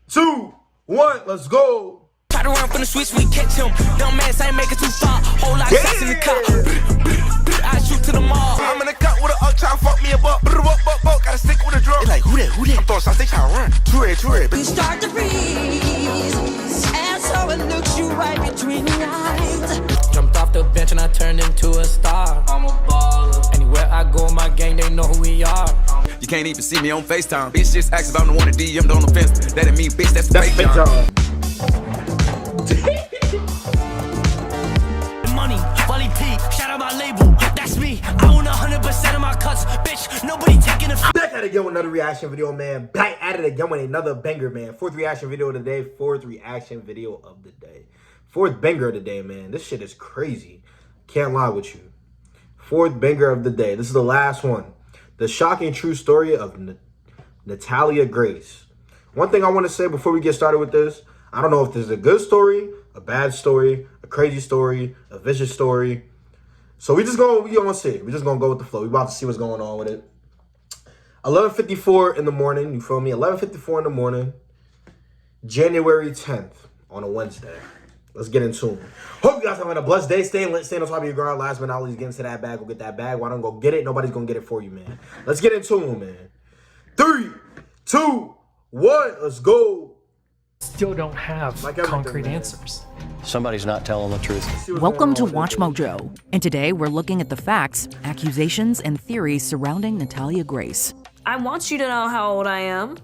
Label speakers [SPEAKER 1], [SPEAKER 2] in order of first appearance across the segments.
[SPEAKER 1] 2, 1, let's go.
[SPEAKER 2] Try to run from the switch, we catch him. Dumb ass ain't make it too far. Whole lot of shots in the car. I shoot to the mall. I'm in the cut with a up, try to fuck me up. Gotta stick with a drum. They like, who that? I'm throwing shots, they try to run. True it.
[SPEAKER 3] You start to freeze, and so it looks you right between the eyes.
[SPEAKER 2] Jumped off the bench and I turned into a star. I'm a baller. Anywhere I go, my gang, they know who we are.
[SPEAKER 4] You can't even see me on FaceTime. Bitch just asked if I'm the one to DM on the fence. That ain't me, bitch, that's fake John.
[SPEAKER 2] Money, Wally P, shout out my label. That's me. I own 100% of my cuts. Bitch, nobody taking a
[SPEAKER 1] Back at it again with another reaction video, man. Back at it again with another banger, man. Fourth reaction video of the day. Fourth banger of the day, man. This shit is crazy. Can't lie with you. Fourth banger of the day. This is the last one. The shocking true story of Natalia Grace. One thing I want to say before we get started with this, I don't know if this is a good story, a bad story, a crazy story, a vicious story. So we gonna see. We're just gonna go with the flow. We about to see what's going on with it. 11:54 in the morning, you feel me? 11:54 in the morning, January 10th on a Wednesday. Let's get into it. Hope you guys are having a blessed day. Stay on top of your grind. Last but not least, get into that bag. Go get that bag. Why don't go get it? Nobody's gonna get it for you, man. Let's get into it, man. 3, 2, 1, let's go.
[SPEAKER 5] Still don't have concrete answers.
[SPEAKER 6] Somebody's not telling the truth.
[SPEAKER 7] Welcome to Watch Mojo, and today we're looking at the facts, accusations, and theories surrounding Natalia Grace.
[SPEAKER 8] I want you to know how old I am.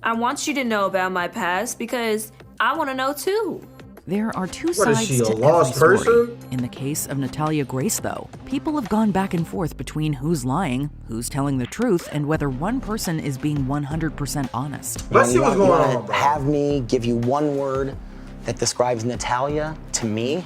[SPEAKER 8] I want you to know about my past because I want to know too.
[SPEAKER 7] There are two
[SPEAKER 1] What is
[SPEAKER 7] sides
[SPEAKER 1] she, a
[SPEAKER 7] to every
[SPEAKER 1] lost
[SPEAKER 7] story.
[SPEAKER 1] person?
[SPEAKER 7] In the case of Natalia Grace, though, people have gone back and forth between who's lying, who's telling the truth, and whether one person is being 100% honest.
[SPEAKER 1] Let's see what's going on, bro.
[SPEAKER 6] Have me give you one word that describes Natalia to me?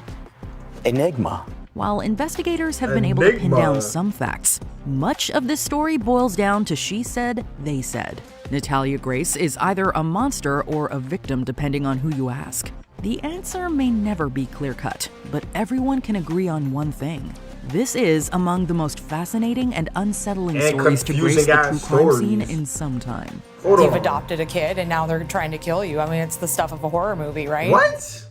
[SPEAKER 6] Enigma.
[SPEAKER 7] While investigators have been able to pin down some facts, much of this story boils down to she said, they said. Natalia Grace is either a monster or a victim depending on who you ask. The answer may never be clear-cut, but everyone can agree on one thing. This is among the most fascinating and unsettling stories to grace the true crime scene in some time.
[SPEAKER 9] You've adopted a kid and now they're trying to kill you. I mean, it's the stuff of a horror movie, right?
[SPEAKER 1] What?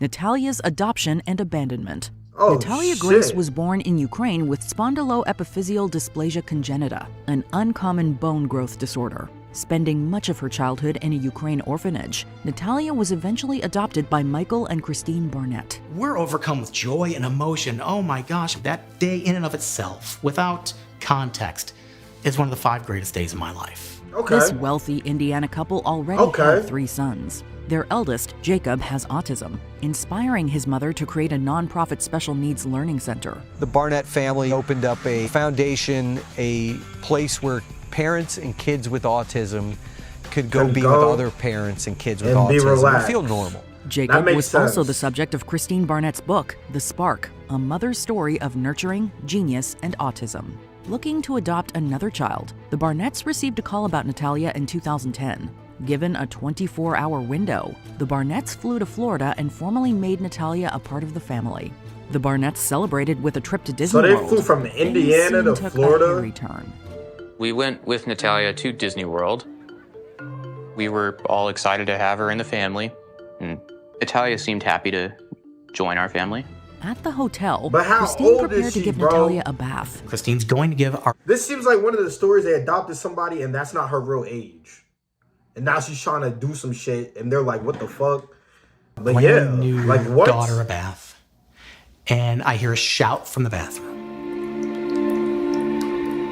[SPEAKER 7] Natalia's adoption and abandonment.
[SPEAKER 1] Oh,
[SPEAKER 7] Natalia Grace was born in Ukraine with spondyloepiphyseal dysplasia congenita, an uncommon bone growth disorder. Spending much of her childhood in a Ukraine orphanage, Natalia was eventually adopted by Michael and Christine Barnett.
[SPEAKER 10] We're overcome with joy and emotion. Oh my gosh, that day in and of itself, without context, is one of the 5 greatest days of my life.
[SPEAKER 7] This wealthy Indiana couple already have 3 sons. Their eldest, Jacob, has autism, inspiring his mother to create a nonprofit special needs learning center.
[SPEAKER 11] The Barnett family opened up a foundation, a place where parents and kids with autism could go be with other parents and kids with autism and feel normal.
[SPEAKER 7] Jacob was also the subject of Christine Barnett's book, The Spark, a mother's story of nurturing, genius, and autism. Looking to adopt another child, the Barnetts received a call about Natalia in 2010. Given a 24-hour window, the Barnetts flew to Florida and formally made Natalia a part of the family. The Barnetts celebrated with a trip to Disney World.
[SPEAKER 1] So they flew from Indiana to Florida?
[SPEAKER 7] A hairy turn.
[SPEAKER 12] We went with Natalia to Disney World. We were all excited to have her in the family, and Natalia seemed happy to join our family.
[SPEAKER 7] At the hotel,
[SPEAKER 1] but how
[SPEAKER 7] Christine
[SPEAKER 1] old
[SPEAKER 7] prepared
[SPEAKER 1] is she,
[SPEAKER 7] to give
[SPEAKER 1] bro?
[SPEAKER 7] Natalia a bath.
[SPEAKER 10] Christine's going to give our...
[SPEAKER 1] This seems like one of the stories they adopted somebody and that's not her real age. And now she's trying to do some shit and they're like, what the fuck? But
[SPEAKER 10] brand
[SPEAKER 1] yeah,
[SPEAKER 10] new
[SPEAKER 1] like what?
[SPEAKER 10] Daughter a bath. And I hear a shout from the bathroom.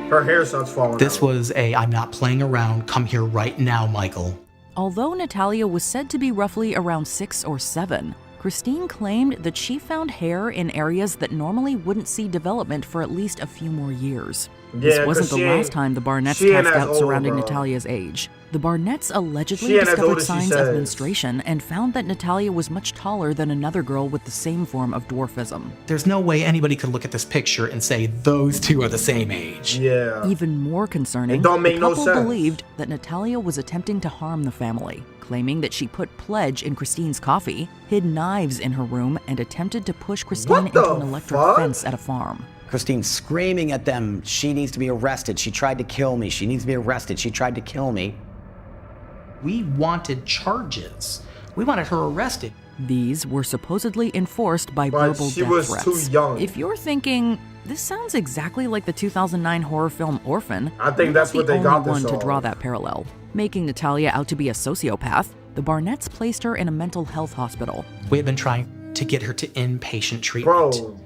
[SPEAKER 1] Her hair starts falling
[SPEAKER 10] This
[SPEAKER 1] out.
[SPEAKER 10] was a, I'm not playing around, come here right now, Michael.
[SPEAKER 7] Although Natalia was said to be roughly around 6 or 7, Christine claimed that she found hair in areas that normally wouldn't see development for at least a few more years. This wasn't the last time the Barnetts cast doubt surrounding Natalia's age. The Barnetts allegedly discovered signs of menstruation and found that Natalia was much taller than another girl with the same form of dwarfism.
[SPEAKER 10] There's no way anybody could look at this picture and say those two are the same age.
[SPEAKER 1] Yeah.
[SPEAKER 7] Even more concerning,
[SPEAKER 1] It don't make
[SPEAKER 7] the
[SPEAKER 1] no
[SPEAKER 7] couple
[SPEAKER 1] sense.
[SPEAKER 7] believed that Natalia was attempting to harm the family, claiming that she put pledge in Christine's coffee, hid knives in her room, and attempted to push Christine into an electric fence at a farm.
[SPEAKER 6] Christine screaming at them, she needs to be arrested. She tried to kill me. She needs to be arrested. She tried to kill me.
[SPEAKER 10] We wanted charges. We wanted her arrested.
[SPEAKER 7] These were supposedly enforced by
[SPEAKER 1] But
[SPEAKER 7] verbal
[SPEAKER 1] she
[SPEAKER 7] death
[SPEAKER 1] was
[SPEAKER 7] threats.
[SPEAKER 1] too young.
[SPEAKER 7] If you're thinking, this sounds exactly like the 2009 horror film Orphan,
[SPEAKER 1] I think
[SPEAKER 7] you're
[SPEAKER 1] that's
[SPEAKER 7] not
[SPEAKER 1] what they
[SPEAKER 7] the
[SPEAKER 1] got
[SPEAKER 7] only
[SPEAKER 1] this
[SPEAKER 7] one to
[SPEAKER 1] on.
[SPEAKER 7] draw that parallel. Making Natalia out to be a sociopath, the Barnetts placed her in a mental health hospital.
[SPEAKER 10] We had been trying to get her to inpatient treatment.
[SPEAKER 1] Bro,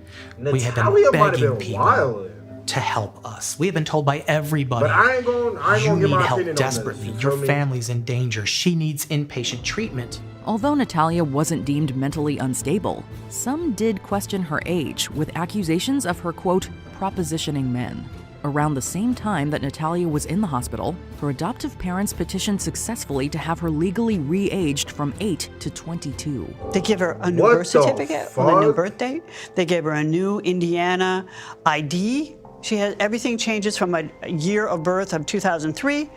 [SPEAKER 10] we had been
[SPEAKER 1] Natalia might have
[SPEAKER 10] begging
[SPEAKER 1] been
[SPEAKER 10] people
[SPEAKER 1] wild.
[SPEAKER 10] to help us. We have been told by everybody,
[SPEAKER 1] But I ain't gonna
[SPEAKER 10] you
[SPEAKER 1] give
[SPEAKER 10] need
[SPEAKER 1] my
[SPEAKER 10] help
[SPEAKER 1] opinion
[SPEAKER 10] desperately.
[SPEAKER 1] on this.
[SPEAKER 10] Your
[SPEAKER 1] feel me?
[SPEAKER 10] family's in danger. She needs inpatient treatment.
[SPEAKER 7] Although Natalia wasn't deemed mentally unstable, some did question her age with accusations of her, quote, propositioning men. Around the same time that Natalia was in the hospital, her adoptive parents petitioned successfully to have her legally re-aged from 8 to 22.
[SPEAKER 13] They give her a new birth certificate with a new birth date. They gave her a new Indiana ID. She has everything changes from a year of birth of 2003.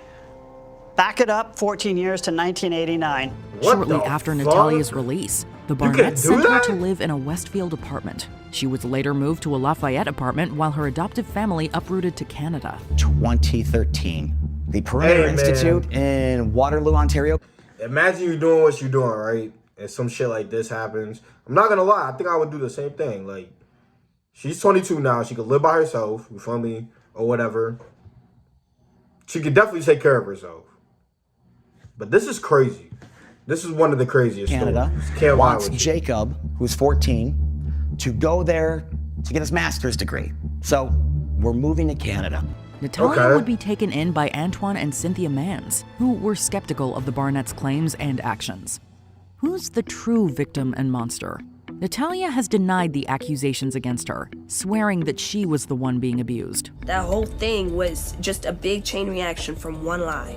[SPEAKER 13] Back it up 14 years to 1989.
[SPEAKER 7] Shortly after Natalia's release, the Barnetts sent her to live in a Westfield apartment. She was later moved to a Lafayette apartment while her adoptive family uprooted to Canada.
[SPEAKER 6] 2013, the Perimeter Institute in Waterloo, Ontario.
[SPEAKER 1] Imagine you doing what you're doing, right? And some shit like this happens. I'm not gonna lie, I think I would do the same thing. Like, she's 22 now. She could live by herself, you feel me? Or whatever. She could definitely take care of herself. But this is crazy. This is one of the craziest
[SPEAKER 6] Canada
[SPEAKER 1] stories. Can't lie
[SPEAKER 6] wants
[SPEAKER 1] with you.
[SPEAKER 6] Jacob, who's 14, to go there to get his master's degree. So we're moving to Canada.
[SPEAKER 7] Natalia would be taken in by Antoine and Cynthia Mans, who were skeptical of the Barnetts' claims and actions. Who's the true victim and monster? Natalia has denied the accusations against her, swearing that she was the one being abused.
[SPEAKER 14] That whole thing was just a big chain reaction from one lie.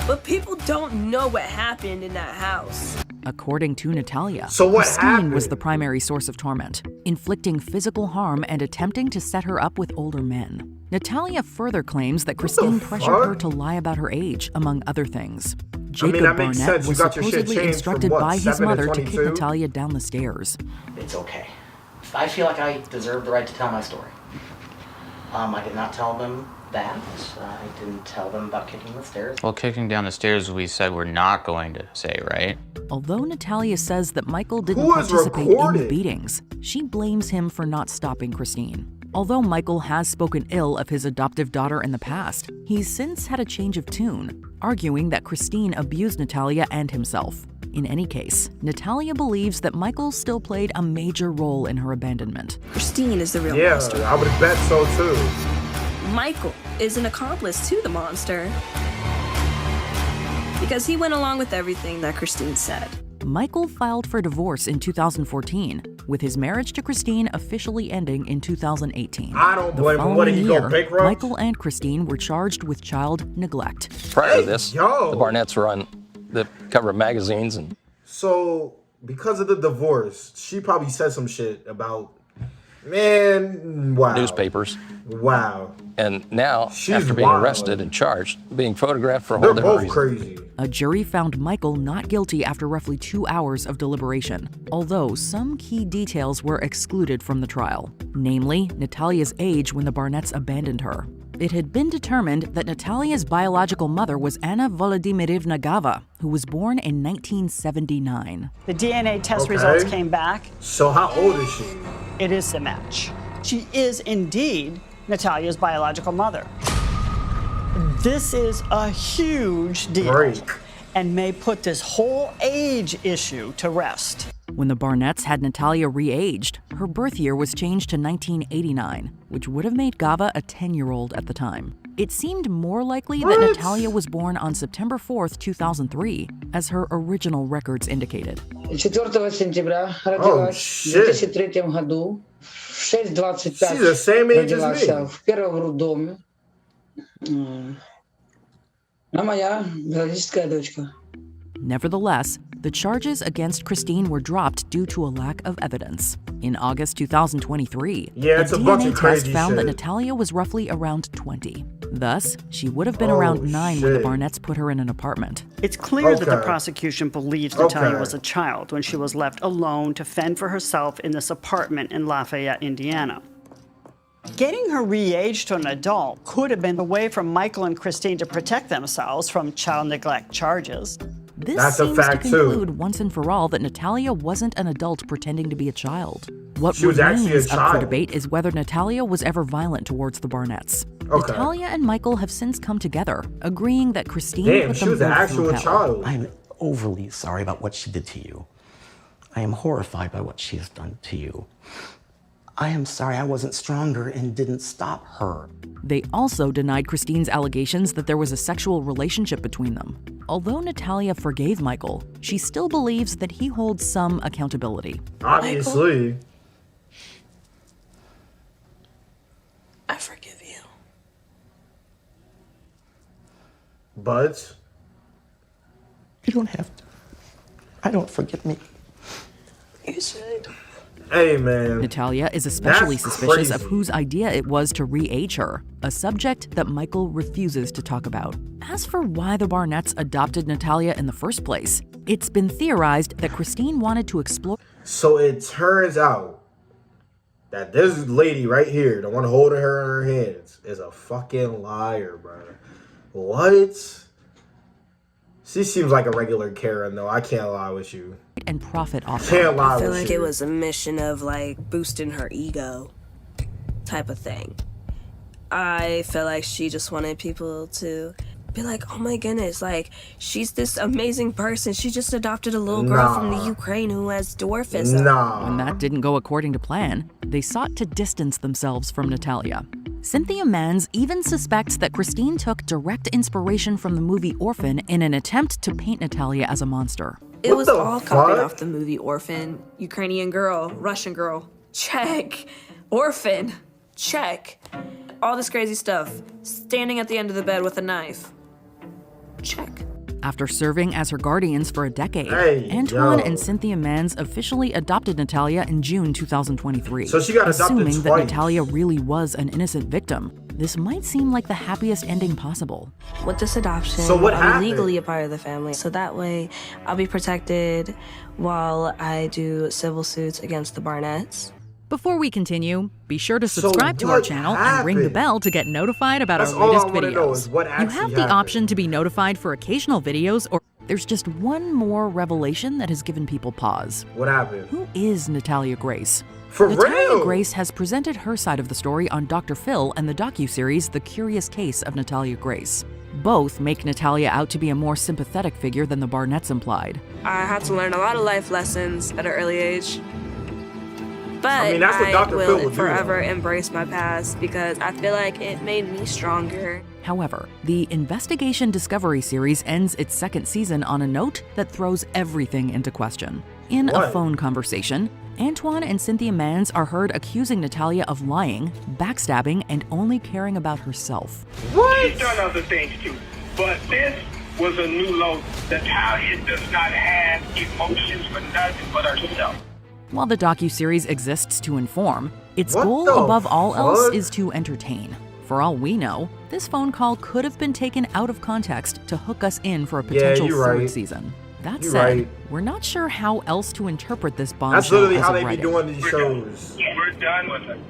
[SPEAKER 14] But people don't know what happened in that house.
[SPEAKER 7] According to Natalia,
[SPEAKER 1] So what
[SPEAKER 7] Christine
[SPEAKER 1] happened?
[SPEAKER 7] was the primary source of torment, inflicting physical harm and attempting to set her up with older men. Natalia further claims that Christine pressured her to lie about her age, among other things. Jacob
[SPEAKER 1] that makes
[SPEAKER 7] Barnett
[SPEAKER 1] sense. You
[SPEAKER 7] was
[SPEAKER 1] got your shit
[SPEAKER 7] supposedly
[SPEAKER 1] changed
[SPEAKER 7] instructed
[SPEAKER 1] from what,
[SPEAKER 7] by his
[SPEAKER 1] 7 to
[SPEAKER 7] mother to kick
[SPEAKER 1] 22?
[SPEAKER 7] Natalia down the stairs.
[SPEAKER 6] It's okay. I feel like I deserve the right to tell my story. I did not tell them that. I didn't tell them about kicking the stairs.
[SPEAKER 12] Well, kicking down the stairs, we said we're not going to say, right?
[SPEAKER 7] Although Natalia says that Michael didn't
[SPEAKER 1] Who is
[SPEAKER 7] participate in the
[SPEAKER 1] recorded?
[SPEAKER 7] beatings, she blames him for not stopping Christine. Although Michael has spoken ill of his adoptive daughter in the past, he's since had a change of tune, arguing that Christine abused Natalia and himself. In any case, Natalia believes that Michael still played a major role in her abandonment.
[SPEAKER 14] Christine is the real
[SPEAKER 1] Yeah,
[SPEAKER 14] monster.
[SPEAKER 1] I would bet so too.
[SPEAKER 14] Michael is an accomplice to the monster. Because he went along with everything that Christine said.
[SPEAKER 7] Michael filed for divorce in 2014, with his marriage to Christine officially ending in 2018.
[SPEAKER 1] I don't blame him. What, did he go bankrupt?
[SPEAKER 7] Michael and Christine were charged with child neglect.
[SPEAKER 15] Prior to this, the Barnetts were on the cover of magazines and
[SPEAKER 1] So, because of the divorce, she probably said some shit about, man, wow.
[SPEAKER 15] newspapers.
[SPEAKER 1] Wow.
[SPEAKER 15] And now,
[SPEAKER 1] She's
[SPEAKER 15] after being
[SPEAKER 1] wild.
[SPEAKER 15] arrested and charged, being photographed for a whole
[SPEAKER 1] They're
[SPEAKER 15] different
[SPEAKER 1] both
[SPEAKER 15] reason.
[SPEAKER 1] crazy.
[SPEAKER 7] A jury found Michael not guilty after roughly 2 hours of deliberation, although some key details were excluded from the trial, namely Natalia's age when the Barnetts abandoned her. It had been determined that Natalia's biological mother was Anna Volodymyrivna Gava, who was born in 1979.
[SPEAKER 13] The DNA test results came back.
[SPEAKER 1] So how old is she?
[SPEAKER 13] It is a match. She is indeed Natalia's biological mother. This is a huge deal and may put this whole age issue to rest.
[SPEAKER 7] When the Barnetts had Natalia re-aged, her birth year was changed to 1989, which would have made Gava a 10-year-old at the time. It seemed more likely that Natalia was born on September 4th, 2003, as her original records indicated.
[SPEAKER 16] 4 сентября родилась в 2003 году. В 6:25 родилась в первом роддоме. А моя биологическая дочка.
[SPEAKER 7] Nevertheless, the charges against Christine were dropped due to a lack of evidence. In August 2023,
[SPEAKER 1] Yeah, it's a bunch
[SPEAKER 7] DNA
[SPEAKER 1] of
[SPEAKER 7] test
[SPEAKER 1] crazy
[SPEAKER 7] found that
[SPEAKER 1] shit.
[SPEAKER 7] Natalia was roughly around 20. Thus, she would have been around 9 when the Barnetts put her in an apartment.
[SPEAKER 13] It's clear that the
[SPEAKER 7] Okay.
[SPEAKER 13] prosecution believes Natalia
[SPEAKER 7] Okay.
[SPEAKER 13] was a child when she was left alone to fend for herself in this apartment in Lafayette, Indiana. Getting her re-aged to an adult could have been a way for Michael and Christine to protect themselves from child neglect charges.
[SPEAKER 7] This
[SPEAKER 1] That's a
[SPEAKER 7] seems
[SPEAKER 1] fact,
[SPEAKER 7] to conclude once and for all that Natalia wasn't an adult pretending to be a child. What
[SPEAKER 1] She was actually a
[SPEAKER 7] remains up for
[SPEAKER 1] child.
[SPEAKER 7] debate is whether Natalia was ever violent towards the Barnetts.
[SPEAKER 1] Okay.
[SPEAKER 7] Natalia and Michael have since come together, agreeing that Christine
[SPEAKER 1] Damn,
[SPEAKER 7] put
[SPEAKER 1] she
[SPEAKER 7] them
[SPEAKER 1] was an
[SPEAKER 7] both
[SPEAKER 1] actual
[SPEAKER 7] through hell.
[SPEAKER 1] child.
[SPEAKER 17] I'm overly sorry about what she did to you. I am horrified by what she has done to you. I am sorry I wasn't stronger and didn't stop her.
[SPEAKER 7] They also denied Christine's allegations that there was a sexual relationship between them. Although Natalia forgave Michael, she still believes that he holds some accountability.
[SPEAKER 1] Obviously.
[SPEAKER 14] I forgive you.
[SPEAKER 1] But
[SPEAKER 17] you don't have to. I don't forgive me.
[SPEAKER 14] You should.
[SPEAKER 1] Hey, man.
[SPEAKER 7] Natalia is especially
[SPEAKER 1] That's
[SPEAKER 7] suspicious of
[SPEAKER 1] crazy.
[SPEAKER 7] whose idea it was to re-age her, a subject that Michael refuses to talk about. As for why the Barnetts adopted Natalia in the first place, it's been theorized that Christine wanted to explore.
[SPEAKER 1] So it turns out that this lady right here, the one holding her in her hands, is a fucking liar, bro. What? She seems like a regular Karen, though. I can't lie with you.
[SPEAKER 7] And profit off.
[SPEAKER 1] Can't lie
[SPEAKER 14] I feel
[SPEAKER 1] with
[SPEAKER 14] like
[SPEAKER 1] you.
[SPEAKER 14] it was a mission of like boosting her ego type of thing. I feel like she just wanted people to be like, oh my goodness, like she's this amazing person. She just adopted a little girl from the Ukraine who has dwarfism.
[SPEAKER 7] When that didn't go according to plan, they sought to distance themselves from Natalia. Cynthia Mans even suspects that Christine took direct inspiration from the movie Orphan in an attempt to paint Natalia as a monster.
[SPEAKER 8] It was all copied off the movie Orphan. Ukrainian girl, Russian girl, check. Orphan, check. All this crazy stuff. Standing at the end of the bed with a knife. Check.
[SPEAKER 7] After serving as her guardians for a decade,
[SPEAKER 1] Hey,
[SPEAKER 7] Antoine
[SPEAKER 1] yo.
[SPEAKER 7] and Cynthia Mans officially adopted Natalia in June 2023.
[SPEAKER 1] So she got adopted
[SPEAKER 7] assuming that
[SPEAKER 1] twice.
[SPEAKER 7] Natalia really was an innocent victim. This might seem like the happiest ending possible.
[SPEAKER 14] With this adoption,
[SPEAKER 1] So what
[SPEAKER 14] I'll
[SPEAKER 1] happened?
[SPEAKER 14] be legally a part of the family. So that way, I'll be protected while I do civil suits against the Barnetts.
[SPEAKER 7] Before we continue, be sure to
[SPEAKER 1] So
[SPEAKER 7] subscribe to our
[SPEAKER 1] what
[SPEAKER 7] channel and ring the
[SPEAKER 1] happened?
[SPEAKER 7] bell to get notified about
[SPEAKER 1] That's
[SPEAKER 7] our
[SPEAKER 1] all I
[SPEAKER 7] latest
[SPEAKER 1] wanna know is
[SPEAKER 7] videos.
[SPEAKER 1] what
[SPEAKER 7] You
[SPEAKER 1] actually
[SPEAKER 7] have the
[SPEAKER 1] happened.
[SPEAKER 7] option to be notified for occasional videos, or there's just one more revelation that has given people pause.
[SPEAKER 1] What happened?
[SPEAKER 7] Who is Natalia Grace?
[SPEAKER 1] For
[SPEAKER 7] Natalia
[SPEAKER 1] real?
[SPEAKER 7] Grace has presented her side of the story on Dr. Phil and the docuseries The Curious Case of Natalia Grace. Both make Natalia out to be a more sympathetic figure than the Barnetts implied.
[SPEAKER 8] I had to learn a lot of life lessons at an early age. But
[SPEAKER 1] I mean, that's what Dr. Phil
[SPEAKER 8] will
[SPEAKER 1] would do,
[SPEAKER 8] forever
[SPEAKER 1] though.
[SPEAKER 8] embrace my past because I feel like it made me stronger.
[SPEAKER 7] However, the Investigation Discovery series ends its second season on a note that throws everything into question. In a
[SPEAKER 1] What?
[SPEAKER 7] phone conversation, Antoine and Cynthia Mans are heard accusing Natalia of lying, backstabbing, and only caring about herself.
[SPEAKER 18] She's done other things too, but this was a new low. Natalia does not have emotions for nothing but herself.
[SPEAKER 7] While the docuseries exists to inform, its
[SPEAKER 1] What
[SPEAKER 7] goal
[SPEAKER 1] the
[SPEAKER 7] above all else
[SPEAKER 1] fuck?
[SPEAKER 7] is to entertain. For all we know, this phone call could have been taken out of context to hook us in for a potential
[SPEAKER 1] you're
[SPEAKER 7] third
[SPEAKER 1] right.
[SPEAKER 7] season. That
[SPEAKER 1] You're
[SPEAKER 7] said,
[SPEAKER 1] right.
[SPEAKER 7] we're not sure how else to interpret this bombshell.
[SPEAKER 1] That's literally
[SPEAKER 7] as
[SPEAKER 1] how
[SPEAKER 7] of
[SPEAKER 1] they be
[SPEAKER 7] writing.
[SPEAKER 1] doing these shows.
[SPEAKER 18] We're done with it.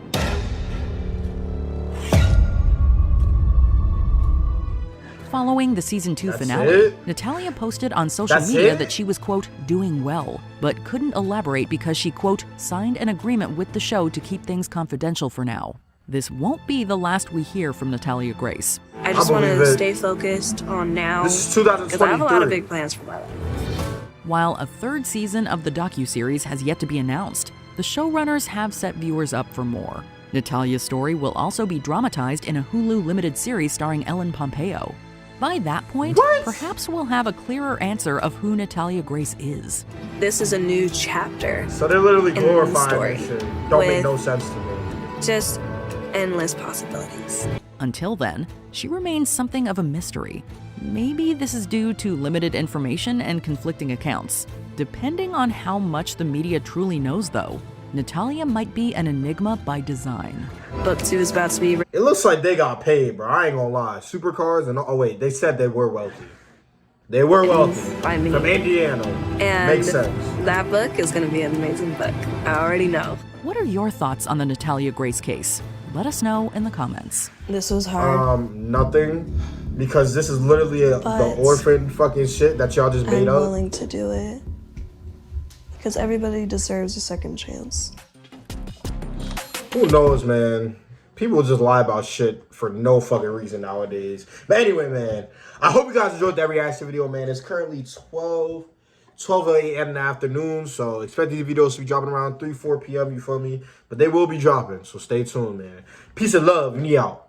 [SPEAKER 7] Following the season 2
[SPEAKER 1] That's
[SPEAKER 7] finale,
[SPEAKER 1] it?
[SPEAKER 7] Natalia posted on social
[SPEAKER 1] That's
[SPEAKER 7] media
[SPEAKER 1] it?
[SPEAKER 7] that she was, quote, doing well, but couldn't elaborate because she, quote, signed an agreement with the show to keep things confidential for now. This won't be the last we hear from Natalia Grace.
[SPEAKER 8] I just want
[SPEAKER 1] believe
[SPEAKER 8] to
[SPEAKER 1] it.
[SPEAKER 8] stay focused on now.
[SPEAKER 1] This is
[SPEAKER 8] Because I have a lot of
[SPEAKER 1] 2023.
[SPEAKER 8] big plans for my life.
[SPEAKER 7] While a third season of the docuseries has yet to be announced, the showrunners have set viewers up for more. Natalia's story will also be dramatized in a Hulu limited series starring Ellen Pompeo. By that point, perhaps we'll have a clearer answer of who Natalia Grace is.
[SPEAKER 8] This is a new chapter.
[SPEAKER 1] So they're literally
[SPEAKER 8] in the
[SPEAKER 1] glorifying
[SPEAKER 8] story
[SPEAKER 1] this shit. Don't make
[SPEAKER 8] with
[SPEAKER 1] no sense to me.
[SPEAKER 8] Just endless possibilities.
[SPEAKER 7] Until then, she remains something of a mystery. Maybe this is due to limited information and conflicting accounts. Depending on how much the media truly knows, though, Natalia might be an enigma by design.
[SPEAKER 8] Book 2 is about to be.
[SPEAKER 1] It looks like they got paid, bro. I ain't gonna lie. Supercars and oh wait, they said they were wealthy. They were wealthy.
[SPEAKER 8] By me.
[SPEAKER 1] From Indiana.
[SPEAKER 8] And
[SPEAKER 1] Makes sense.
[SPEAKER 8] that book is going to be an amazing book. I already know.
[SPEAKER 7] What are your thoughts on the Natalia Grace case? Let us know in the comments.
[SPEAKER 14] This was hard.
[SPEAKER 1] Nothing. Because this is literally the orphan fucking shit that y'all just made
[SPEAKER 14] I'm
[SPEAKER 1] up.
[SPEAKER 14] willing to do it. Because everybody deserves a second chance.
[SPEAKER 1] Who knows, man? People just lie about shit for no fucking reason nowadays. But anyway, man, I hope you guys enjoyed that reaction video, man. It's currently 12 a.m. in the afternoon, so expect these videos to be dropping around 3-4 p.m., you feel me? But they will be dropping, so stay tuned, man. Peace and love, and we out.